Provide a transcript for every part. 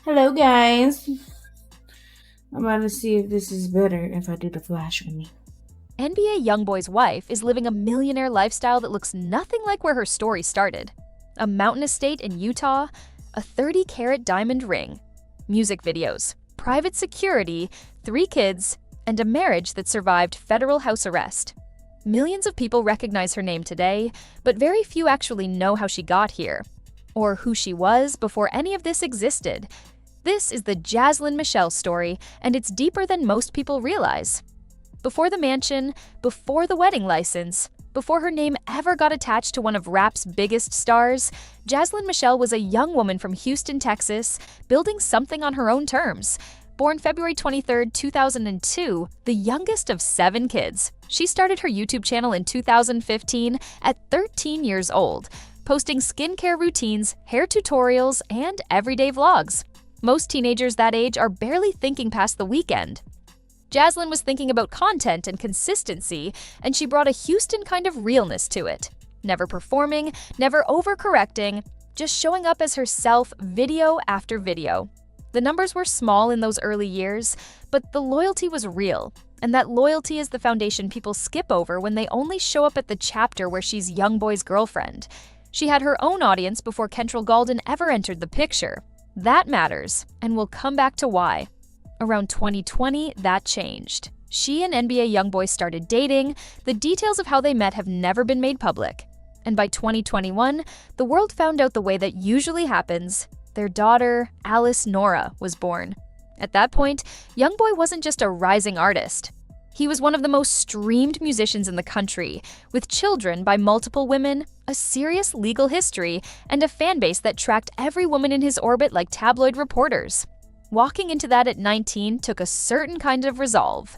Hello, guys. I'm about to see if this is better if I do the flash on me. NBA Youngboy's wife is living a millionaire lifestyle that looks nothing like where her story started. A mountain estate in Utah, a 30-carat diamond ring, music videos, private security, 3 kids, and a marriage that survived federal house arrest. Millions of people recognize her name today, but very few actually know how she got here, or who she was before any of this existed. This is the Jazlyn Mychelle story, and it's deeper than most people realize. Before the mansion, before the wedding license, before her name ever got attached to one of rap's biggest stars, Jazlyn Mychelle was a young woman from Houston, Texas, building something on her own terms. Born February 23, 2002, the youngest of 7 kids, she started her YouTube channel in 2015 at 13 years old, posting skincare routines, hair tutorials, and everyday vlogs. Most teenagers that age are barely thinking past the weekend. Jazlyn was thinking about content and consistency, and she brought a Houston kind of realness to it. Never performing, never overcorrecting, just showing up as herself video after video. The numbers were small in those early years, but the loyalty was real. And that loyalty is the foundation people skip over when they only show up at the chapter where she's Youngboy's girlfriend. She had her own audience before Kentrell Galden ever entered the picture. That matters, and we'll come back to why. Around 2020, that changed. She and NBA Youngboy started dating. The details of how they met have never been made public. And by 2021, the world found out the way that usually happens. Their daughter, Alice Nora, was born. At that point, Youngboy wasn't just a rising artist. He was one of the most streamed musicians in the country, with children by multiple women, a serious legal history, and a fan base that tracked every woman in his orbit like tabloid reporters. Walking into that at 19 took a certain kind of resolve.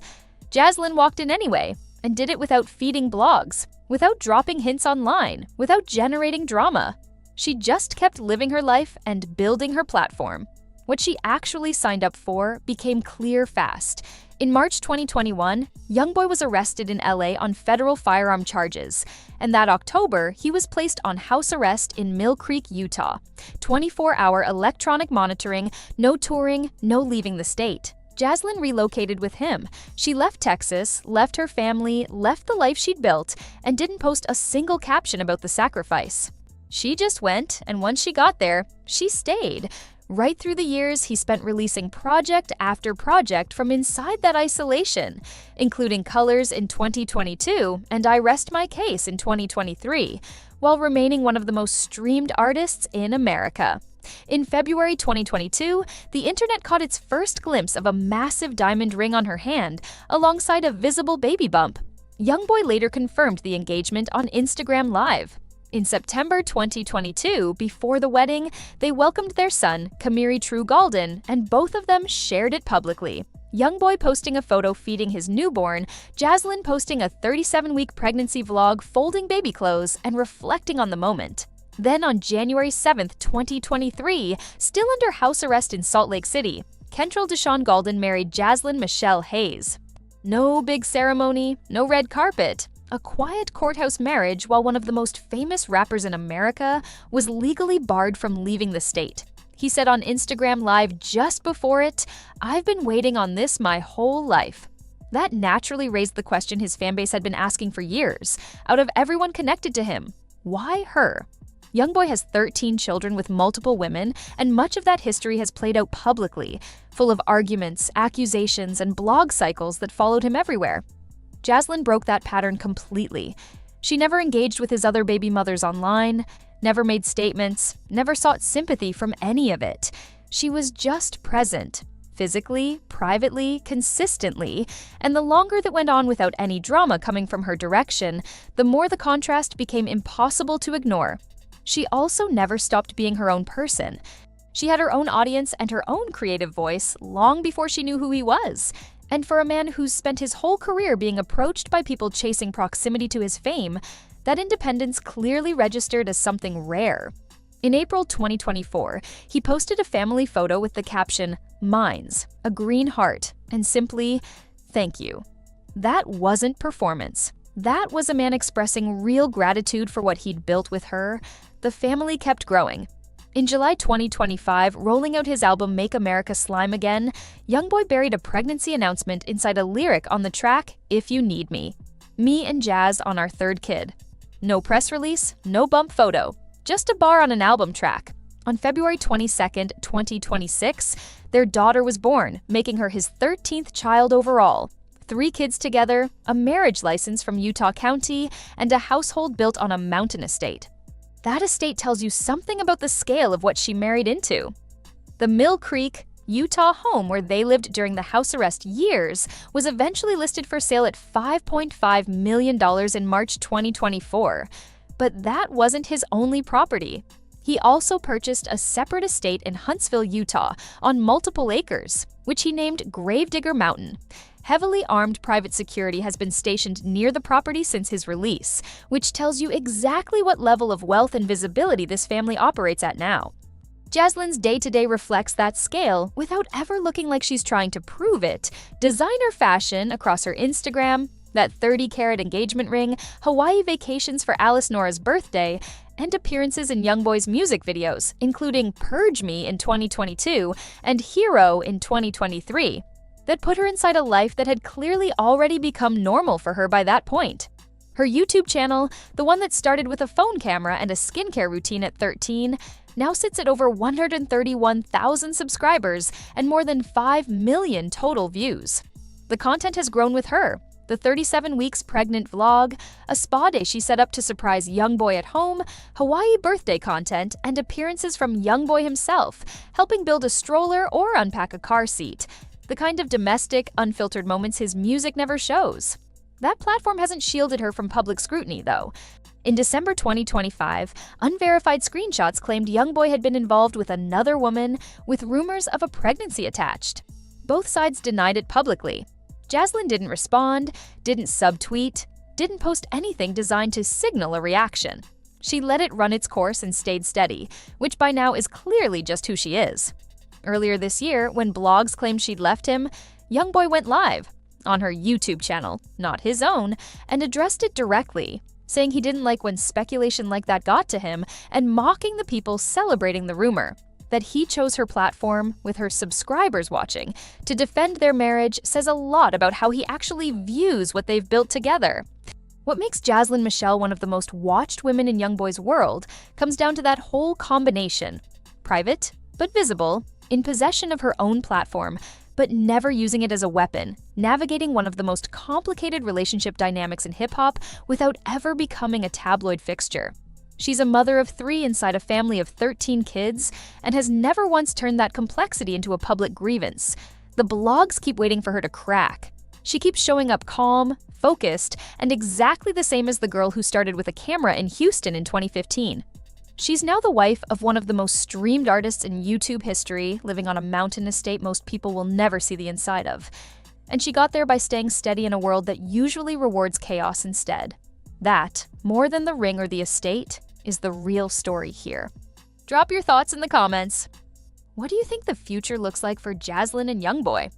Jazlyn walked in anyway, and did it without feeding blogs, without dropping hints online, without generating drama. She just kept living her life and building her platform. What she actually signed up for became clear fast. In March 2021, Youngboy was arrested in LA on federal firearm charges, and that October, he was placed on house arrest in Mill Creek, Utah. 24-hour electronic monitoring, no touring, no leaving the state. Jazlyn relocated with him. She left Texas, left her family, left the life she'd built, and didn't post a single caption about the sacrifice. She just went, and once she got there, she stayed. Right through the years, he spent releasing project after project from inside that isolation, including Colors in 2022 and I Rest My Case in 2023, while remaining one of the most streamed artists in America. In February 2022, the internet caught its first glimpse of a massive diamond ring on her hand, alongside a visible baby bump. Youngboy later confirmed the engagement on Instagram Live. In September 2022, before the wedding, they welcomed their son, Kamiri True Galden, and both of them shared it publicly. Youngboy posting a photo feeding his newborn, Jazlyn posting a 37-week pregnancy vlog folding baby clothes and reflecting on the moment. Then on January 7, 2023, still under house arrest in Salt Lake City, Kentrell Deshawn Galden married Jazlyn Mychelle Hayes. No big ceremony, no red carpet. A quiet courthouse marriage while one of the most famous rappers in America was legally barred from leaving the state. He said on Instagram Live just before it, "I've been waiting on this my whole life." That naturally raised the question his fanbase had been asking for years. Out of everyone connected to him, why her? Youngboy has 13 children with multiple women, and much of that history has played out publicly, full of arguments, accusations, and blog cycles that followed him everywhere. Jazlyn broke that pattern completely. She never engaged with his other baby mothers online, never made statements, never sought sympathy from any of it. She was just present, physically, privately, consistently, and the longer that went on without any drama coming from her direction, the more the contrast became impossible to ignore. She also never stopped being her own person. She had her own audience and her own creative voice long before she knew who he was. And for a man who's spent his whole career being approached by people chasing proximity to his fame, that independence clearly registered as something rare. In April 2024, he posted a family photo with the caption, "Mines," a green heart, and simply, "Thank you." That wasn't performance. That was a man expressing real gratitude for what he'd built with her. The family kept growing. In July 2025, rolling out his album Make America Slime Again, Youngboy buried a pregnancy announcement inside a lyric on the track If You Need Me. Me and Jazz on our third kid. No press release, no bump photo, just a bar on an album track. On February 22, 2026, their daughter was born, making her his 13th child overall. 3 kids together, a marriage license from Utah County, and a household built on a mountain estate. That estate tells you something about the scale of what she married into. The Mill Creek, Utah home where they lived during the house arrest years was eventually listed for sale at $5.5 million in March 2024. But that wasn't his only property. He also purchased a separate estate in Huntsville, Utah, on multiple acres, which he named Gravedigger Mountain. Heavily armed private security has been stationed near the property since his release, which tells you exactly what level of wealth and visibility this family operates at now. Jazlyn's day-to-day reflects that scale without ever looking like she's trying to prove it. Designer fashion across her Instagram, that 30-carat engagement ring, Hawaii vacations for Alice Nora's birthday, and appearances in Youngboy's music videos, including Purge Me in 2022 and Hero in 2023. That put her inside a life that had clearly already become normal for her by that point. Her YouTube channel, the one that started with a phone camera and a skincare routine at 13, now sits at over 131,000 subscribers and more than 5 million total views. The content has grown with her. The 37 weeks pregnant vlog, a spa day she set up to surprise Youngboy at home, Hawaii birthday content, and appearances from Youngboy himself, helping build a stroller or unpack a car seat. The kind of domestic, unfiltered moments his music never shows. That platform hasn't shielded her from public scrutiny, though. In December 2025, unverified screenshots claimed Youngboy had been involved with another woman, with rumors of a pregnancy attached. Both sides denied it publicly. Jazlyn didn't respond, didn't subtweet, didn't post anything designed to signal a reaction. She let it run its course and stayed steady, which by now is clearly just who she is. Earlier this year, when blogs claimed she'd left him, Youngboy went live on her YouTube channel, not his own, and addressed it directly, saying he didn't like when speculation like that got to him and mocking the people celebrating the rumor. That he chose her platform, with her subscribers watching, to defend their marriage says a lot about how he actually views what they've built together. What makes Jazlyn Mychelle one of the most watched women in Youngboy's world comes down to that whole combination. Private, but visible, in possession of her own platform, but never using it as a weapon, navigating one of the most complicated relationship dynamics in hip-hop without ever becoming a tabloid fixture. She's a mother of 3 inside a family of 13 kids and has never once turned that complexity into a public grievance. The blogs keep waiting for her to crack. She keeps showing up calm, focused, and exactly the same as the girl who started with a camera in Houston in 2015. She's now the wife of one of the most streamed artists in YouTube history, living on a mountain estate most people will never see the inside of. And she got there by staying steady in a world that usually rewards chaos instead. That, more than the ring or the estate, is the real story here. Drop your thoughts in the comments. What do you think the future looks like for Jazlyn and Youngboy?